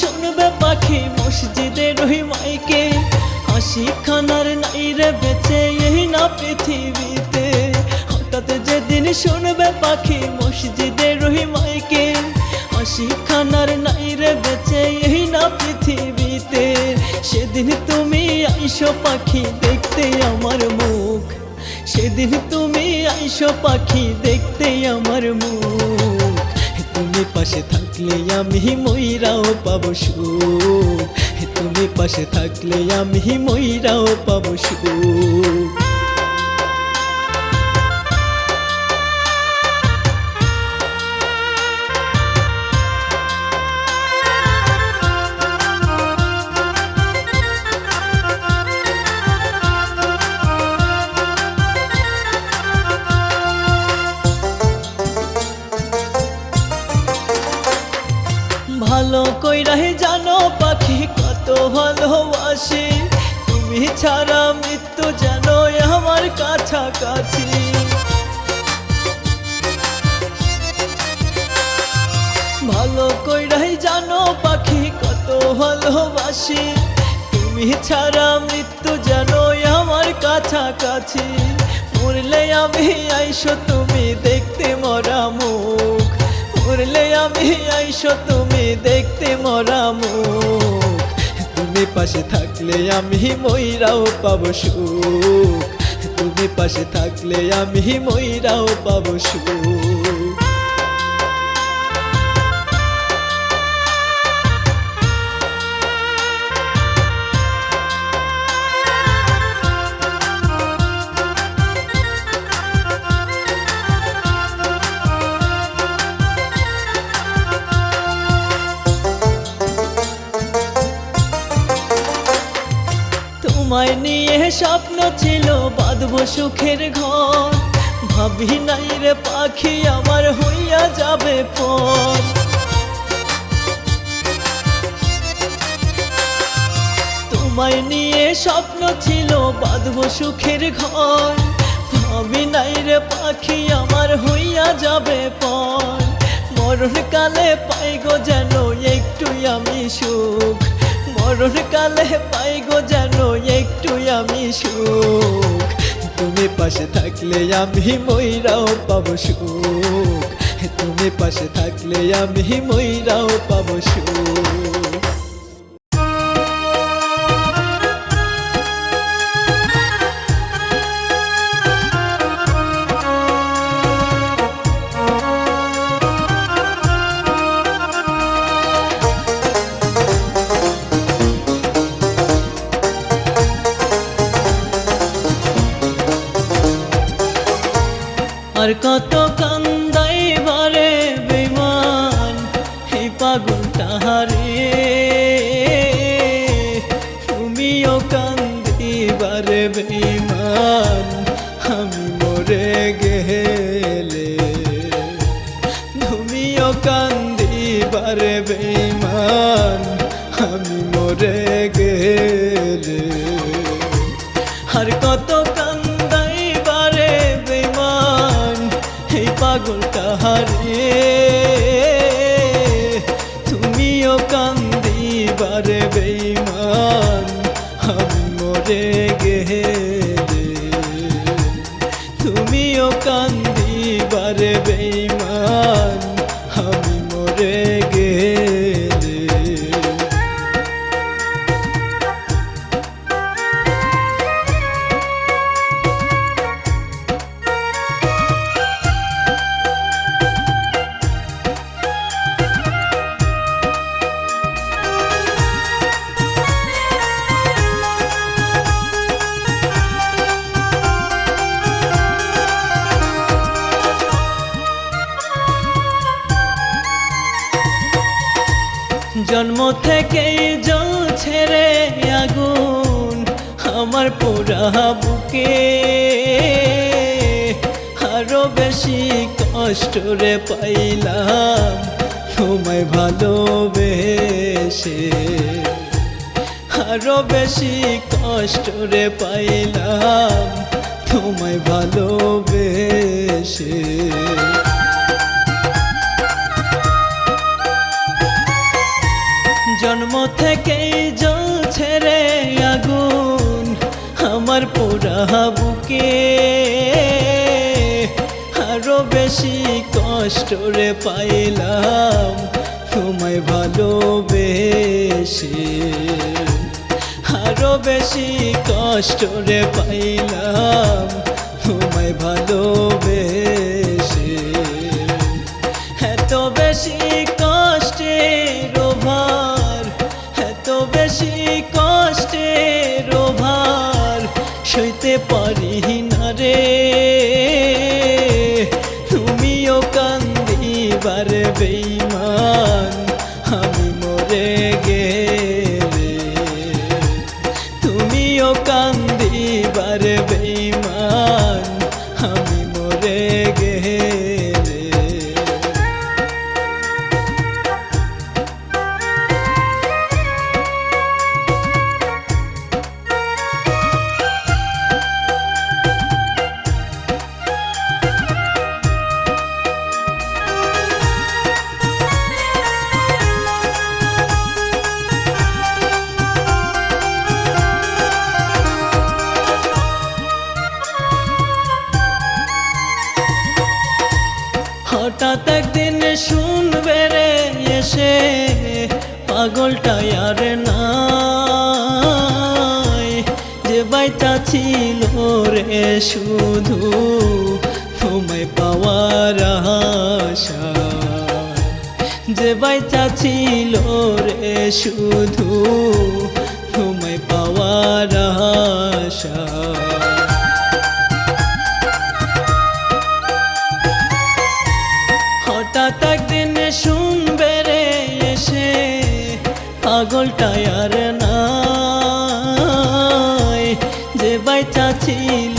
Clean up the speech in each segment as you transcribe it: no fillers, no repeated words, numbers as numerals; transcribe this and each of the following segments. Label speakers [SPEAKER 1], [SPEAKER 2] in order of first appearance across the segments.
[SPEAKER 1] শুনবে পাখি মসজিদের ওই মাইকে, হাসি খানার নাই রে বেঁচে এই না পৃথিবীতে। হঠাৎ যেদিন শুনবে পাখি মসজিদের ওই মাইকে, হাসি খানার নাই রে বেঁচে এই না পৃথিবীতে। সেদিন তুমি আইসো পাখি দেখতে আমার মুখ, সেদিন তুমি আইসো পাখি দেখতে আমার মুখ। তুমি পাশে থাকলে আমি মইরাও পাবো সুখ, তুমি পাশে থাকলে আমি মইরাও পাবো সুখ। ভালো কইরাই জানো পাখি কত ভালোবাসি, তুমি ছাড়া মৃত্যু জানো আমার কাছাকাছি। ভালো কইরাই জানো পাখি কত ভালোবাসি, তুমি ছাড়া মৃত্যু জানো আমার কাছাকাছি। মরলে আমি আইসো তুমি দেখতে মরা মুখ, মরলে আমি আইসো তুমি দেখতে মরা মুখ। তুমি পাশে থাকলে আমি মইরাও পাবো সুখ, তুমি পাশে থাকলে আমি মইরাও পাবো সুখ। তোমায় নিয়ে স্বপ্ন ছিল বাঁধবো সুখের ঘর, ভাবি নাই রে পাখি আমার হইয়া যাবে পর। তোমায় নিয়ে স্বপ্ন ছিল বাঁধবো সুখের ঘর, ভাবি নাই রে পাখি আমার হইয়া যাবে পর। মরণকালে পাইগো যেন একটু আমি সুখ, মরণকালে পাইগো যেন একটু আমি সুখ। তুমি পাশে থাকলে আমি মইরাও পাবো সুখ, তুমি পাশে থাকলে আমি মইরাও পাবো সুখ। আর কত কান্দাইবারে বেমান এই পাগলটা হারে, তুমিও কান্দিবারে বেমান আমি মরে গেলে, তুমিও কান্দিবারে বেমান আমি মরে গেলে। আর কত কান্দাইবারে বেমান এই পাগলটা হারিয়ে, তুমিও কান্দিবারে বেঈমান আমি মরে গেলে, তুমিও কান্দিবারে বেঈমান আমি মরে গেলে। জন্ম থেকেই জ্বলছে রে আগুন আমার পোড়া বুকে, আরো বেশি কষ্ট রে পাইলাম তোমায় ভালোবেসে, আরো বেশি কষ্ট রে পাইলাম তোমায় ভালোবেসে। বুকে আরো বেশি কষ্ট রে পাইলাম তোমায় ভালোবেসে, আরো বেশি কষ্ট রে পাইলাম তোমায় ভালোবেসে। এত বেশি কষ্টের ভার, এত বেশি কষ্টের ভার সইতে পারি না রে। তুমিও কান্দিবার বেঈমান আমি মরে গেলে, তুমিও কান্দিবার বেঈমান আমি মরে গেলে। হঠাৎ একদিন শুনবে রে এসে পাগলটা আর নাই, যে বাইটা ছিল রে শুধু তোমায় পাওয়ার আশায়, যে বাইটা ছিল রে শুধু তোমায় পাওয়ার আশায়। হঠাৎ একদিন শুনবে রে এসে পাগলটা আর নাই, যে বাইচা ছিল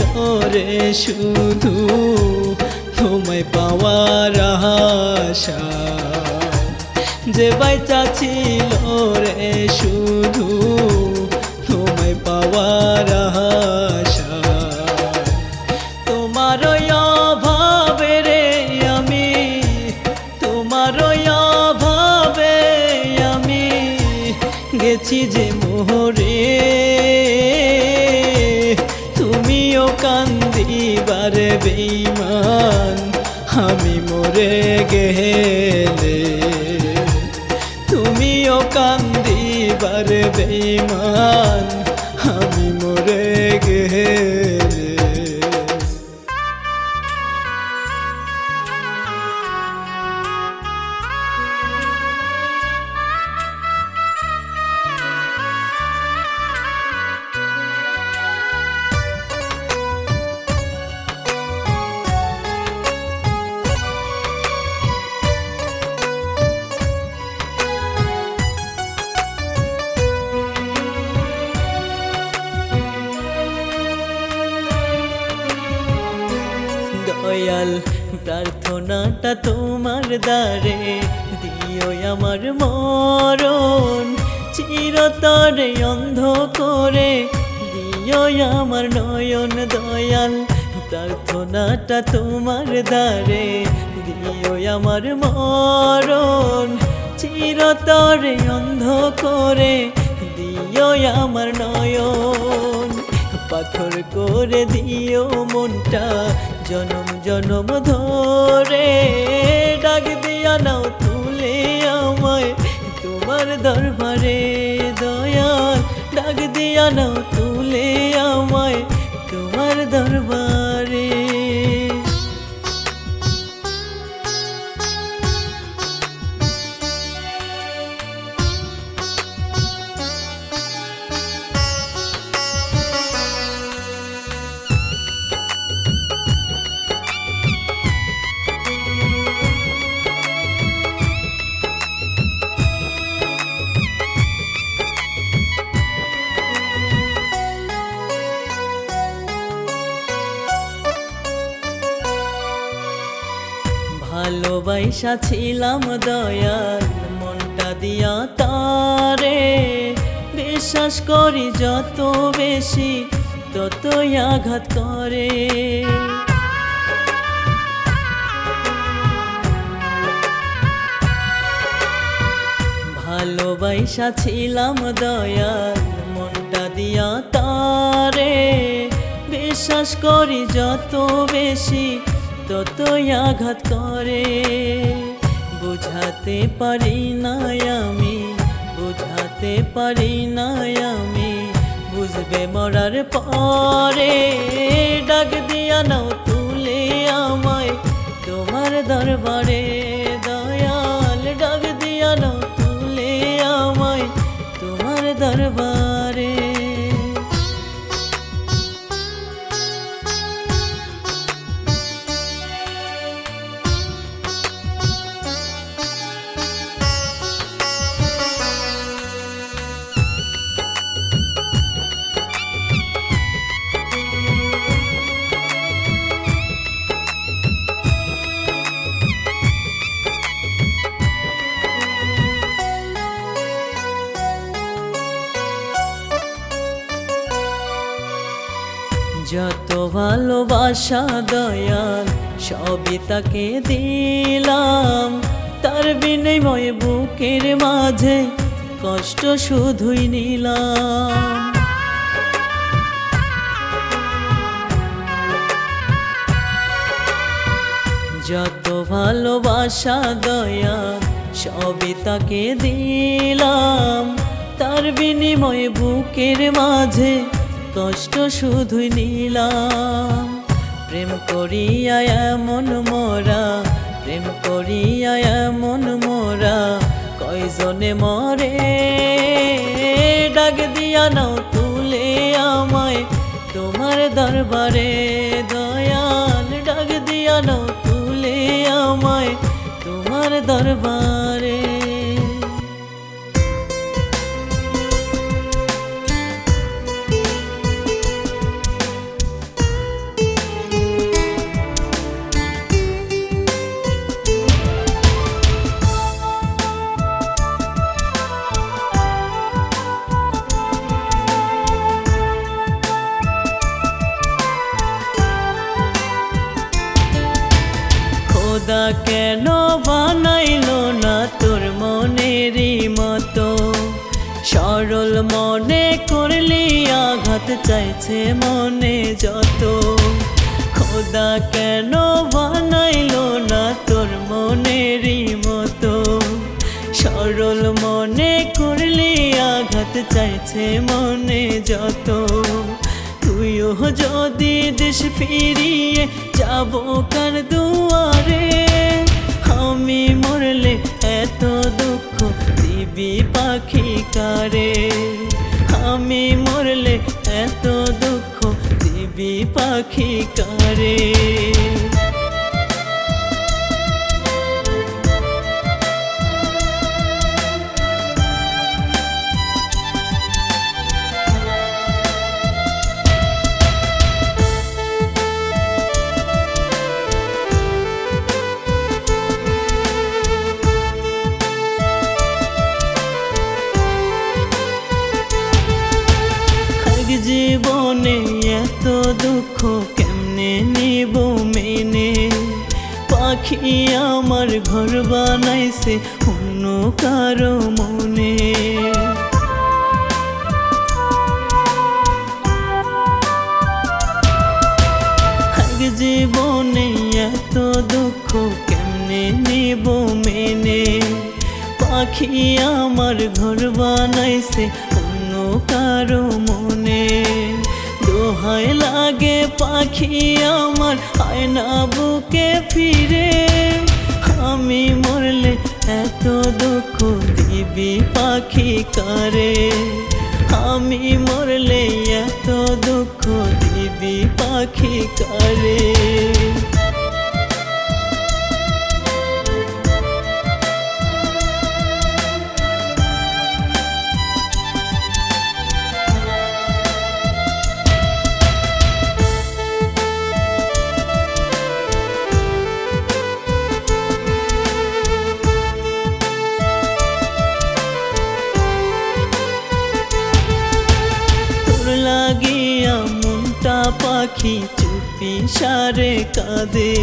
[SPEAKER 1] রে শুধু তোমায় পাওয়ার আশায়, যে বাইচা ছিল রে শুধু তোমায় পাওয়ার আশায়। তোমার অভাবে রে আমি, তোমার অভাবে আমি গেছি যে মোহরে, তুমিও কান্দিবার বেঈমান আমি মরে গেলে, তুমিও কান্দিবার বেঈমান আমি মরে গেলে। দয়াল প্রার্থনাটা তোমার দ্বারে দিও আমার মরণ, চিরতরে অন্ধ করে দিও আমার নয়ন। দয়াল প্রার্থনাটা তোমার দ্বারে দিও আমার মরণ, চিরতরে অন্ধ করে দিও আমার নয়ন। পাথর করে দিও মনটা জনম জনম ধরে, ডাক দিয়া নাও তুলে আমায় তোমার দরবারে। দয়াল ডাক দিয়া নাও তুলে আমায় তোমার দরবারে। ভালোবাসা ছিলাম দয়াল মনটা দিয়া তারে, বিশ্বাস করি যত বেশি ততই আঘাত করে। ভালোবাসা ছিলাম দয়াল মনটা দিয়া তারে, বিশ্বাস করি যত বেশি ততই আঘাত করে। বুঝাতে পারি না আমি, বুঝাতে পারি না আমি, বুঝবে মরার পরে। ডাক দিয়া নাও তুলে আমায় তোমার দরবারে দয়াল, ডাক দিয়া নাও তুলে আমায় তোমার দরবারে। যত ভালোবাসা দয়াল সবই তাকে দিলাম, তার বিনিময়ে বুকের মাঝে কষ্ট শুধুই নিলাম। যত ভালোবাসা দয়াল সবই তাকে দিলাম, তার বিনিময়ে বুকের মাঝে কষ্ট শুধুই নিলাম। প্রেম করিয়া এমন মোরা, প্রেম করিয়া এমন মোরা কয়জনে মরে। ডাক দিয়া নাও তুলে আমায় তোমার দরবারে দয়াল, ডাক দিয়া নাও তুলে আমায় তোমার দরবারে। খোদা কেন বানাইলো না তোর মনেরই মতো, সরল মনে করলি আঘাত চাইছে মনে যত। খোদা কেন বানাইলো না তোর মনেরই মতো, সরল মনে করলি আঘাত চাইছে মনে যত। তুইও যদি দেশ ফিরিয়ে যাব কার দুয়ারে, আমি মরলে এত দুঃখ দিবি পাখি কারে। আমি মরলে এত দুঃখ দিবি পাখি কারে। জীবনে এত দুঃখ কেমনে নিব মেনে, পাখি আমার ঘর বানাইছে অন্য কারো মনে। জীবনে এত দুঃখ কেমনে নিব মেনে, পাখি আমার ঘর বানাইছে অন্য কারো মনে। দোহাই লাগে পাখি আমার আয়না বুকে ফিরে, আমি মরলে এত দুঃখ দিবি পাখি কারে। আমি মরলে এত দুঃখ দিবি পাখি কারে। লাগিয়া মনটা পাখি চুপি সারে কাঁদে,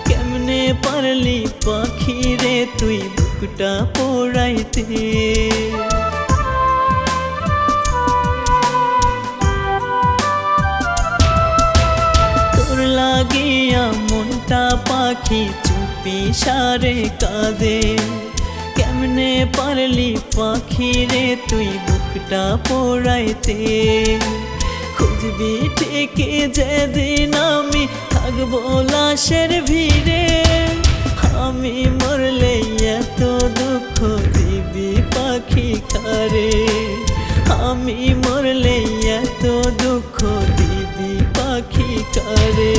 [SPEAKER 1] কেমনে পারলি পাখি রে তুই বুকটা পোড়াইতে। লাগিয়া মনটা পাখি চুপি সারে কাঁদে। কেমনে পারলি পাখি রে তুই বুকটা পোড়াইতে, খুঁজবি ঠিকই যেদিন আমি থাকবো লাশের ভিড়ে। আমি মরলে এত দুঃখ দিবি পাখি কারে, আমি মরলে এত দুঃখ দিবি পাখি কারে।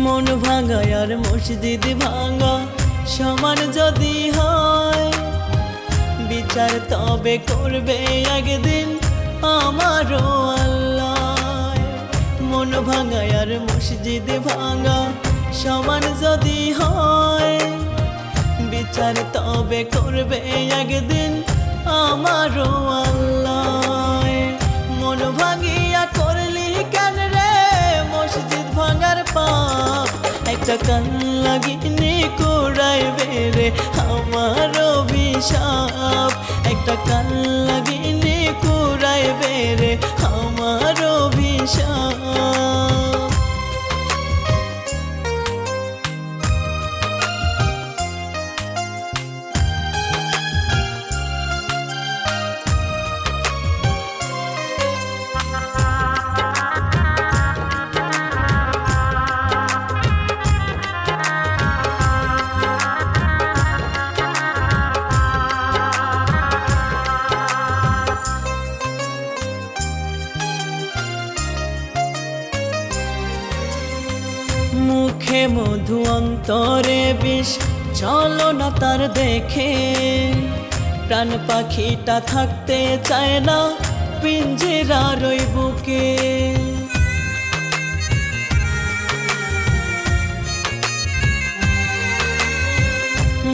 [SPEAKER 1] মন ভাঙা আর মসজিদ ভাঙা সমান যদি হয়, বিচার তবে করবে একদিন আমারও আল্লাহ। মন ভাঙা আর মসজিদ ভাঙা সমান যদি হয়, বিচার তবে করবে একদিন আমারও আল্লাহ। মন ভাঙিয়া করলি কেন রে মসজিদ ভাঙার পাপ, একটা কান লাগিনি কুড়াইবে রে আমার অভিশাপ, একটা কান লাগিনি কুড়াইবে রে আমার অভিশাপ। মুখে মধু অন্তরে বিষ চলো না তার দেখে, প্রাণ পাখিটা থাকতে চায় না পিঞ্জরার ওই বুকে।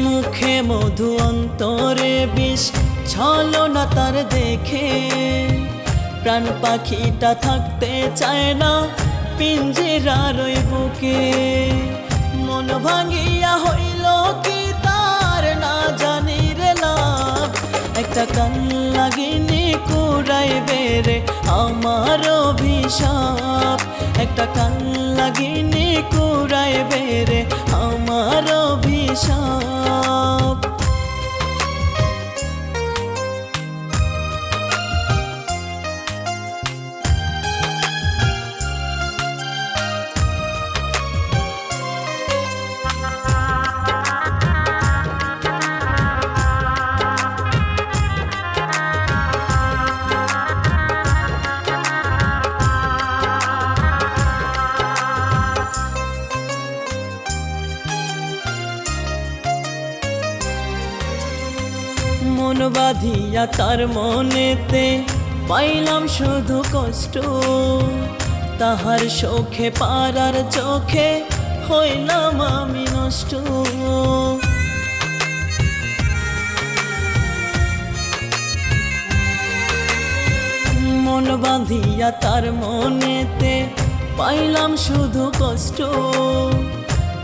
[SPEAKER 1] মুখে মধু অন্তরে বিষ চলো না তার দেখে, প্রাণ পাখিটা থাকতে চায় না পিঞ্জরার ওই বুকে। মন ভাঙিয়া হইল কি তার না জানি রে লাভ, একটা কান লাগিনি কুড়াইবে রে আমার অভিশাপ, একটা কান লাগিনি কুড়াইবে রে আমার অভিশাপ। মন বাঁধিয়া তার মনেতে পাইলাম শুধু কষ্ট, তাহার শোকে পারার চোখে হইলাম আমি নষ্ট। মন বাঁধিয়া তার মনেতে পাইলাম শুধু কষ্ট,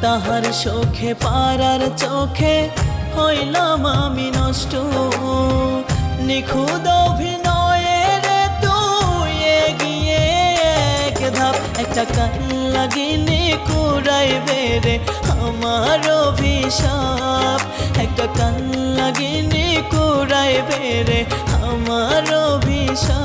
[SPEAKER 1] তাহার শোকে পারার চোখে হইলাম আমি নষ্ট। নিখুঁত অভিনয়ে রে তুই এগিয়ে এক ধাপ, একটা কান লাগিনি কুড়াইবে রে আমার অভিশাপ, একটা কান লাগিনি কুড়াইবে রে আমার অভিশাপ।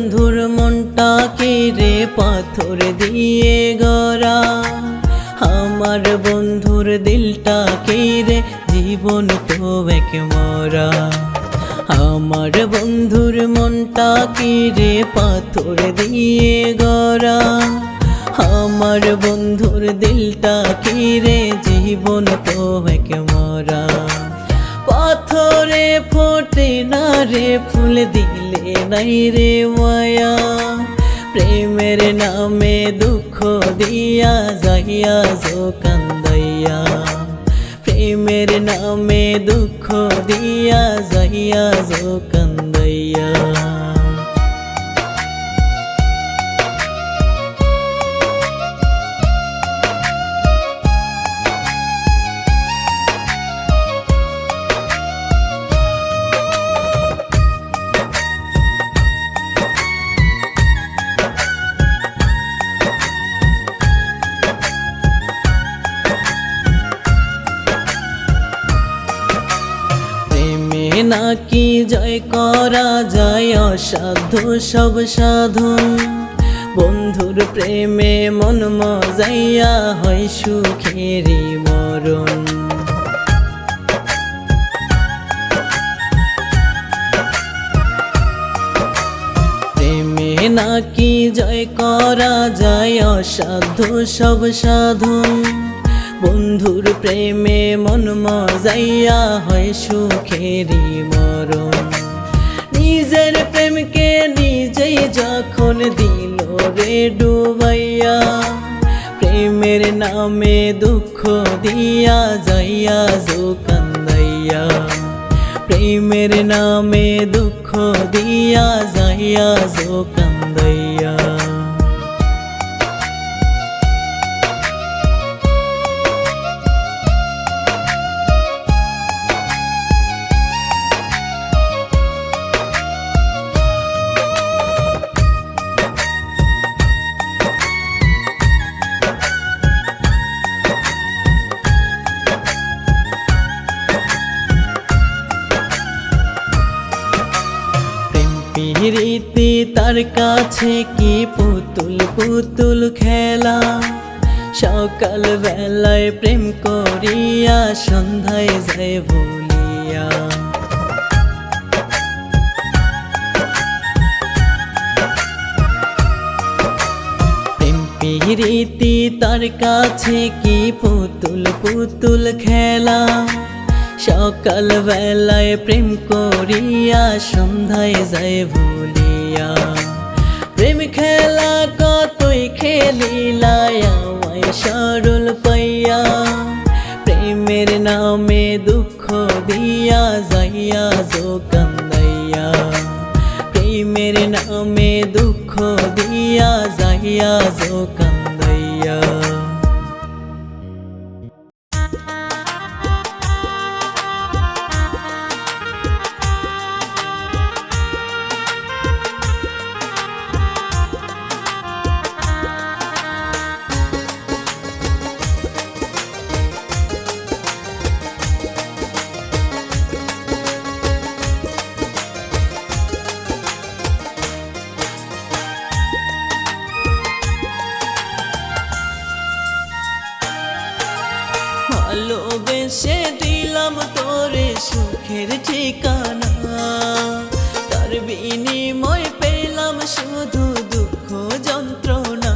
[SPEAKER 1] বন্ধুর মনটা কি রে পাথর দিয়ে গড়া, আমার বন্ধুর দিলটা কি রে জীবন তো এক মরা। আমার বন্ধুর মনটা কি রে পাথর দিয়ে গড়া, আমার বন্ধুর দিলটা কি রে জীবন তো এক মরা। পাথরে ফোটে না রে ফুল দিলে নাই রে মায়া, প্রেমের নামে দুঃখ দিয়া যাইয়া যো কান্দাইয়া, প্রেমের নামে দুঃখ দিয়া যাইয়া যো কান্দাইয়া। নাকি জয় করা যায় অসাধ্য সব সাধন, বন্ধুর প্রেমে মন মজাইয়া হয় সুখেরই মরণ। প্রেমে নাকি জয় করা যায় অসাধ্য সব সাধন, বন্ধুর প্রেমে মন মজাইয়া হয় সুখেরই মরণ। নিজের প্রেমকে নিজেই যখন দিল রে ডুবাইয়া, প্রেমের নামে দুঃখ দিয়া যাইয়া যো কান্দাইয়া, প্রেমের নামে দুঃখ দিয়া যাইয়া যো কান্দাইয়া। রীতি তার কাছে কি পুতুল পুতুল খেলা, সকাল বেলায় প্রেম করিয়া সন্ধ্যায় যায় ভুলিয়া। প্রেম রীতি তার কাছে কি পুতুল পুতুল খেলা, সকাল বেলায় প্রেম করিয়া সন্ধ্যায় যায় ভুলিয়া। প্রেম খেলা কতই খেলিলাই আমায় সরল পাইয়া, প্রেমের নামে দুঃখ দিয়া যাইয়া যো কান্দাইয়া, প্রেমের নামে দুঃখ দিয়া যাইয়া যো কান্দাইয়া। ভালোবেসে দিলাম তোরে সুখের ঠিকানা, তার বিনিময় পেলাম শুধু দুঃখ যন্ত্রণা।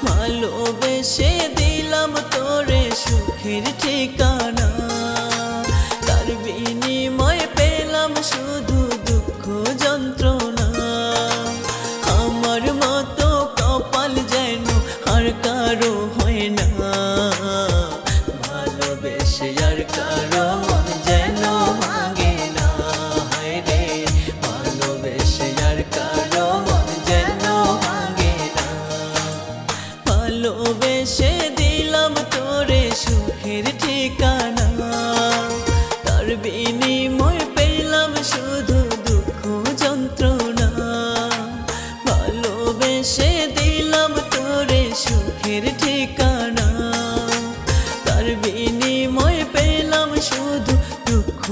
[SPEAKER 1] ভালোবেসে দিলাম তোরে সুখের ঠিকানা, তার বিনিময় পেলাম শুধু দুঃখ যন্ত্রণা। আমার মতো কপাল যেন আর কারো হয় না, ভালোবেসে আর কারো মন যেন ভাঙে না। হায় রে ভালোবেসে আর কারো মন যেন ভাঙে না। ভালোবেসে দিলাম তোরে সুখের ঠিকানা, তার বিনিময় পেলাম শুধু দুঃখ যন্ত্রণা। ভালোবেসে দিলাম তোরে সুখের ঠিকানা, তার বিনিময় পেলাম শুধু দুঃখ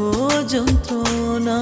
[SPEAKER 1] যন্ত্রণা।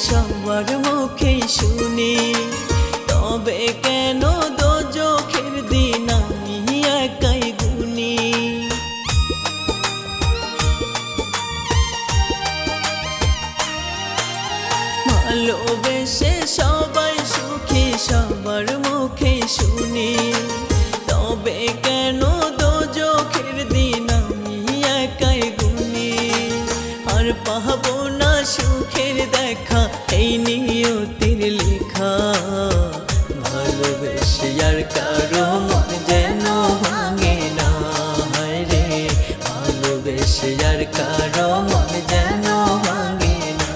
[SPEAKER 1] সবার মুখেই শুনি, তবে কেন দোজখের দিন আমি একাই গুনি। ভালোবেসে সবাই সুখী সবার মুখেই শুনি, তবে কেন দোজখের দিন আমি একাই গুনি। আর পাবো না সুখের দেখা এই নিয়তির লেখা, ভালোবেসে আর কারো মন যেন ভাঙে না। হায় রে ভালোবেসে আর কারো মন যেন ভাঙে না।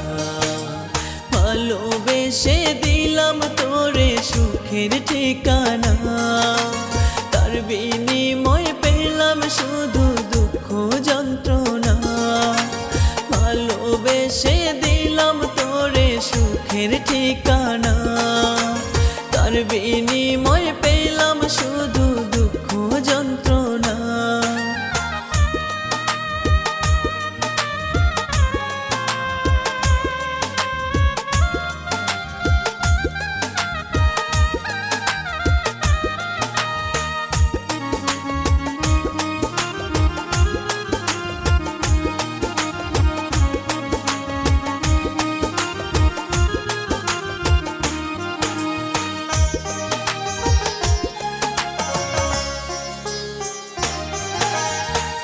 [SPEAKER 1] ভালোবেসে দিলাম তোরে সুখের ঠিকানা, তার বিনিময় পেলাম শুধু দুঃখ যন্ত্রণা। ভালোবেসে দিলাম তোরে সুখের ঠিকানা, তার বিনিময় পেলাম শুধু দুঃখ যন্ত্রণা।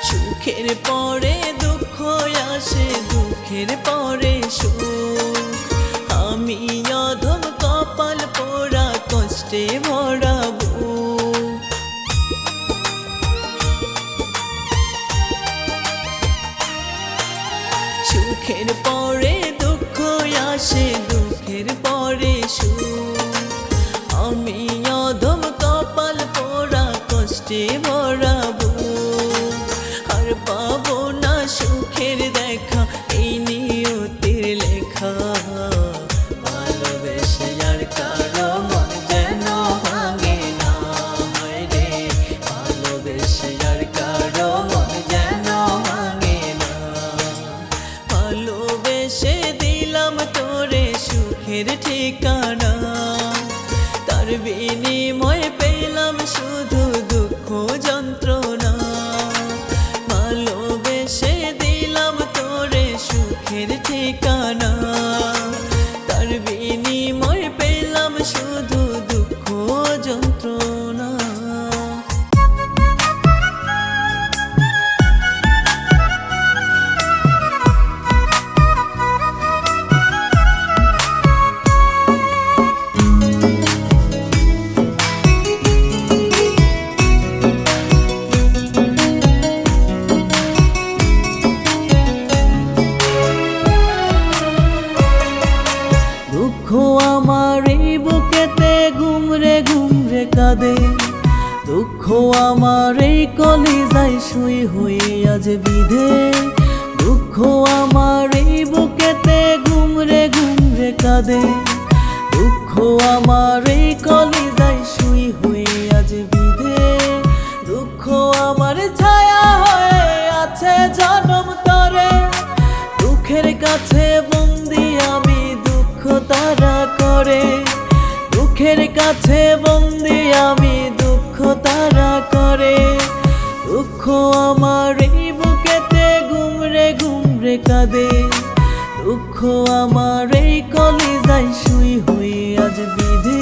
[SPEAKER 1] সুখের পরে দুঃখ আসে, দুঃখের পরে সুখ। আমি অধম কপাল পোড়া কষ্টে ভরা বুক। সুখের পরে দুঃখ আসে, দুঃখের পরে সুখ। আমি অধম কপাল পোড়া কষ্টে ভরা বুক। আর পাবো না সুখের দেখা এই নিয়তির লেখা, ভালোবেসে আর কারো মন যেন ভাঙে না। হায় রে ভালোবেসে আর কারো মন যেন ভাঙে না। ভালোবেসে দিলাম তোরে সুখের ঠিকানা, তার বিনিময় পেলাম শুধু দুঃখ যন্ত্রণা। ভালোবেসে দিলাম তোরে সুখের ঠিকানা, তার বিনিময় পেলাম শুধু দুঃখ যন্ত্রণা। দুঃখ আমার এই বুকেতে ঘুমরে ঘুমরে কাঁদে, দুঃখ আমার এই কলিজায় শুই হয়ে আজ বিধে। দুঃখ আমার এই বুকেতে ঘুমরে ঘুমরে কাঁদে, দুঃখ আমার এই কলিজায় শুই হয়ে আজ বিধে। দুঃখ আমার ছায়া হয়ে আছে জনম তরে, দুঃখের কাছে বন্দি আমি দুঃখ তারা করে। দুঃখের কাছে বন্দি আমি দুঃখ তারা করে। দুঃখ আমার এই বুকেতে ঘুমরে ঘুমরে কাঁদে, দুঃখ আমার এই কলিজায় শুই হয়ে আজ বিধে।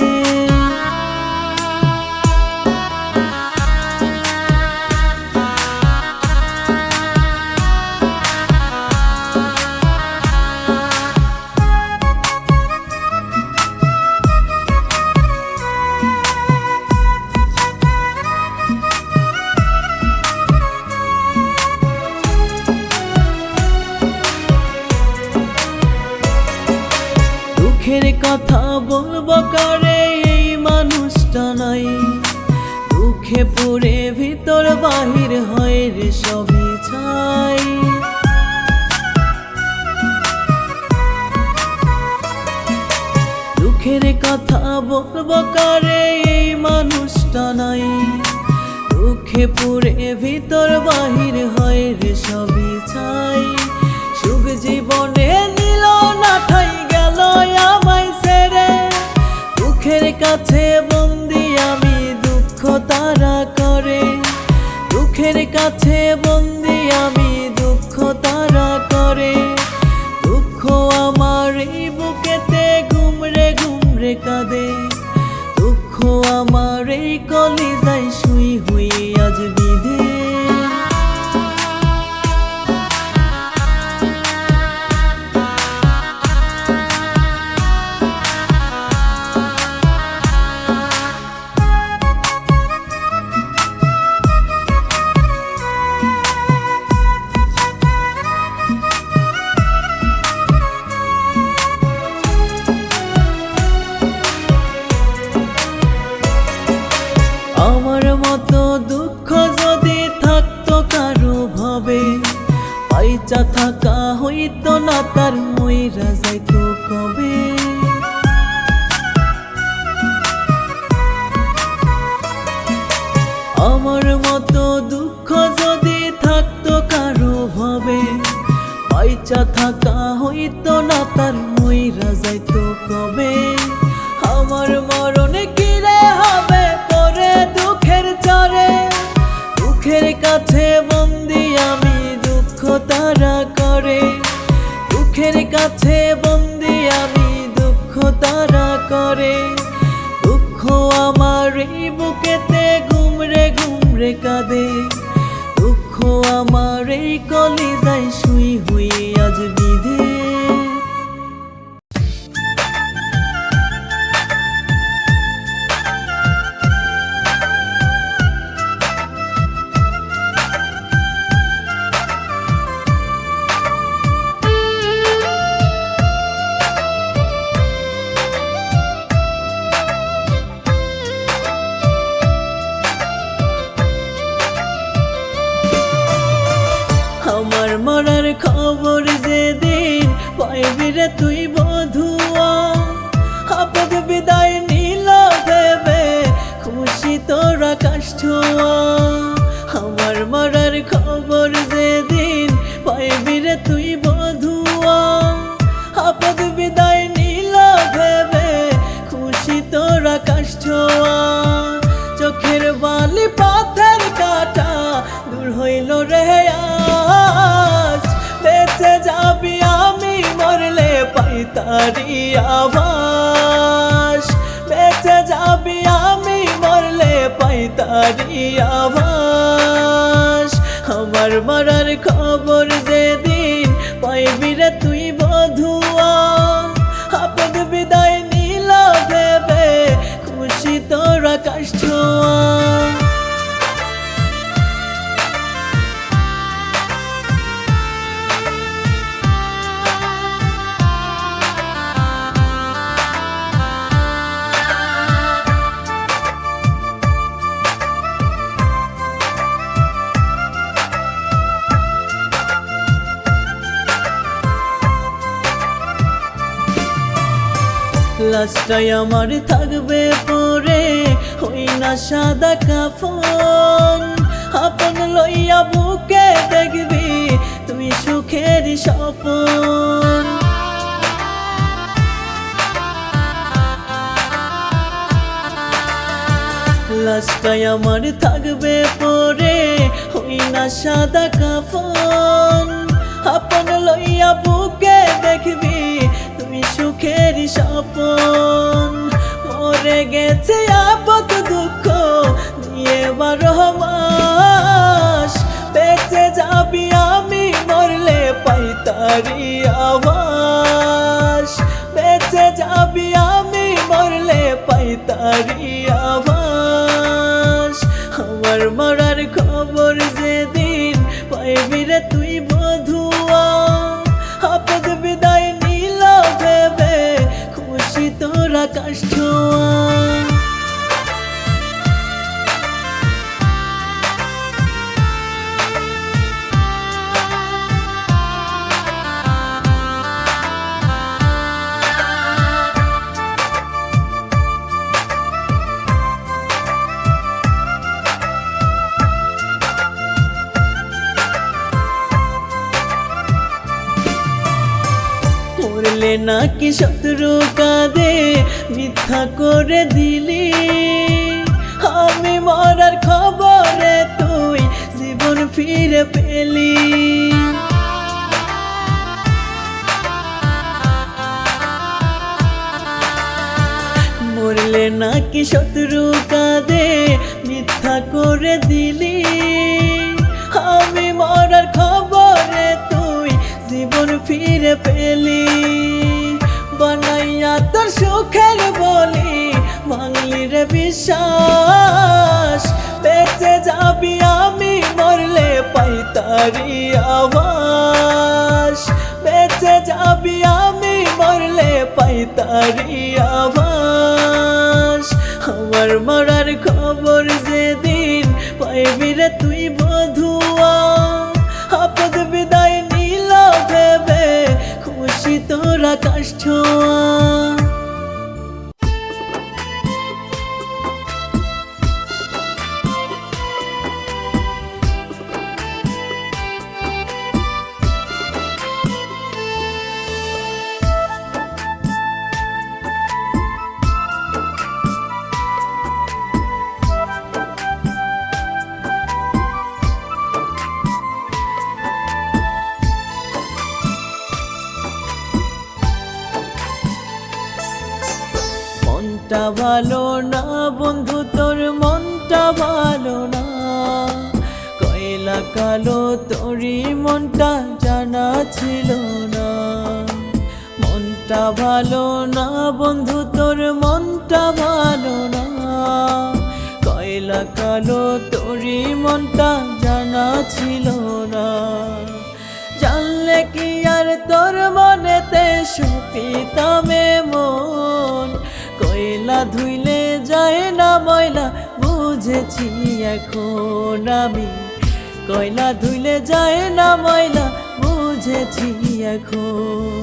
[SPEAKER 1] দুঃখের কথা বলবো কারে এই মানুষটা নাই, দুঃখে পুরে ভিতর বাহির হয় রে সবই ছাই। দুঃখের কথা বলবো কারে এই মানুষটা নাই, দুঃখে পুরে ভিতর বাহির হয় রে সবই ছাই। সুখ জীবনে নিল না ঠাই গেল তার মইরা যাইতো কবে। আমার মতো দুঃখ যদি থাকতো কারো হবে, পয়সা থাকা হইতো না তার মইরা যাইতো কবে। আমার মরণে কিরে হবে পরে দুঃখের চরে, দুঃখের কাছে বন্দি আমি দুঃখ তারা করে, দুঃখের কাছে বন্দি আমি দুঃখ তারা করে। দুঃখ আমার এই বুকেতে ঘুমরে ঘুমরে কাঁদে, দুঃখ আমার এই কলিজায় শুই হুই আজ বিধে। আমার মরার খবর যেদিন পাইবি রে তুই বধুয়া, আপদ বিদায় নিল ভেবে খুশি তোর আকাশ ছোঁয়া। আমার মরার খবর যেদিন পাইবি রে তুই বধুয়া, আপদ বিদায় নিল ভেবে খুশি তোর আকাশ ছোঁয়া। চোখের বালি পাথর কাটা দূর হইল রে আজ, বেঁচে যাবি আমি মরলে পাই তারি আভাস, বেঁচে যাবি আমি মরলে পাই তারি আভাস। আমার মরার খবর যেদিন পাইবি রে তুই বধুয়া, আপদ বিদায় নিল ভেবে খুশি তোর আকাশ ছোঁয়া। লাশটাই আমার থাকবে পরে হই না সাদা কাফন, আপন লইয়া বুকে দেখবি তুই সুখের স্বপন। লাশটাই আমার থাকবে পরে হই না সাদা কাফন, আপন লইয়া বুকে দেখবি তুমি সুখের স্বপন। মরে গেছে আপদ দুঃখ নিয়ে 12 মাস, বেঁচে যাবি আমি মরলে পাই তারি আভাস, বেঁচে যাবি আমি মরলে পাই তারি আভাস। আমার মরার খবর যেদিন পাইবি রে তুই বধুয়া, আপদ বিদায় নিল ভেবে খুশি তোর আকাশ ছোঁয়া। মরলে নাকি শত্রু কাঁদে মিথ্যা করে দিলি, আমি মরার খবরে তুই জীবন ফিরে পেলি। মরলে নাকি শত্রু কাঁদে মিথ্যা করে দিলি, আমি মরার খবরে তুই জীবন ফিরে পেলি। বানাইয়া তোর সুখের বলি ভাঙলি রে বিশ্বাস, বেঁচে যাবি আমি মরলে পাই তারি আভাস, বেঁচে যাবি আমি মরলে পাই তারি আভাস। আমার মরার খবর যেদিন পাইবি রে তুই বধুয়া, আপদ বিদায় নিল ভেবে ছোঁয়া। মনটা ভালো না বন্ধু, তোর মনটা ভালো না। কয়লা কালো তোরই মনটা জানা ছিল না। মনটা ভালো না বন্ধু, তোর মনটা ভালো না। কয়লা কালো তোরই মনটা জানা ছিল না। জানলে কি আর তোর মনেতে সুপিতামে মন। কয়লা ধুইলে যায় না ময়লা, বুঝেছি এখন আমি। কয়লা ধুইলে যায় না ময়লা, বুঝেছি এখন।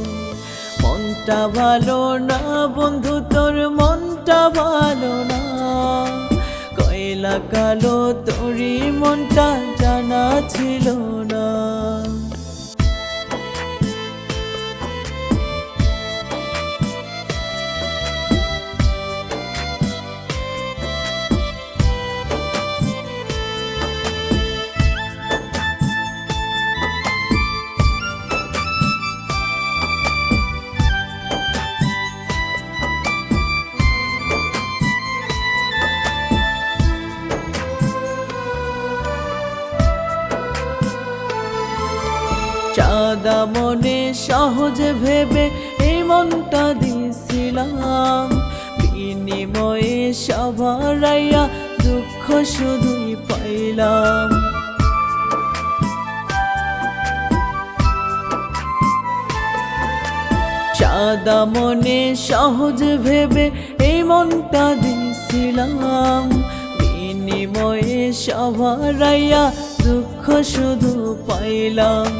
[SPEAKER 1] মনটা ভালো না বন্ধু, তোর মনটা ভালো না। কয়লা কালো তোরই মনটা জানা ছিল না। সাদা মনে সহজ ভেবে এই মনটা দিছিলাম। বিনিময়ে সবারাইয়া দুঃখ শুধুই পাইলাম। সাদা মনে সহজ ভেবে এই মনটা দিছিলাম। বিনিময়ে সবারাইয়া দুঃখ শুধু পাইলাম।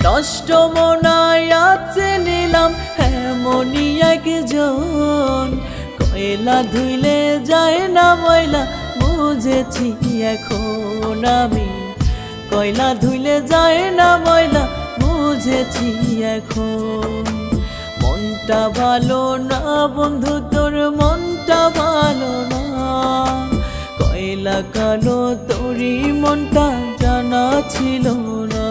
[SPEAKER 1] নষ্ট মনায়াতে নিলাম এমনই একজন। কয়লা ধুইলে যায় না ময়লা, বুঝেছি এখন আমি। কয়লা ধুইলে যায় না ময়লা, বুঝেছি এখন। মনটা ভালো না বন্ধু, তোর মনটা ভালো না। কয়লা কালো তোরই মনটা জানা ছিল না।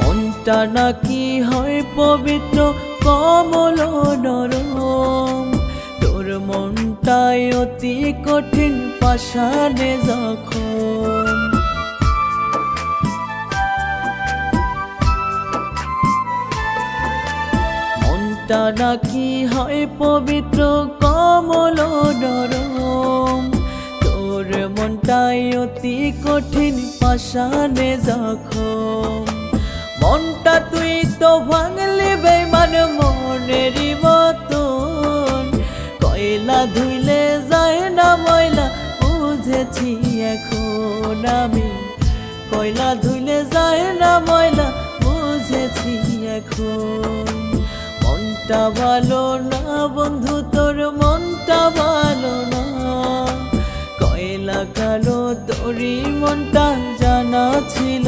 [SPEAKER 1] মনটা নাকি হয় পবিত্র কমল নরম। তোর মনটাই অতি কঠিন পাষাণে যখন। মনটা নাকি হয় পবিত্র কমল নরম। তোর মনটাই অতি কঠিন পাষাণে যখন। মনটা তুই তো ভাঙলি বেঈমান মনেরই মতন। কয়লা ধুইলে যায় না ময়লা, বুঝেছি এখন আমি। কয়লা ধুইলে যায় না ময়লা, বুঝেছি এখন। মনটা ভালো না বন্ধু, তোর মনটা ভালো না। কয়লা কালো তোরই মনটা জানা ছিল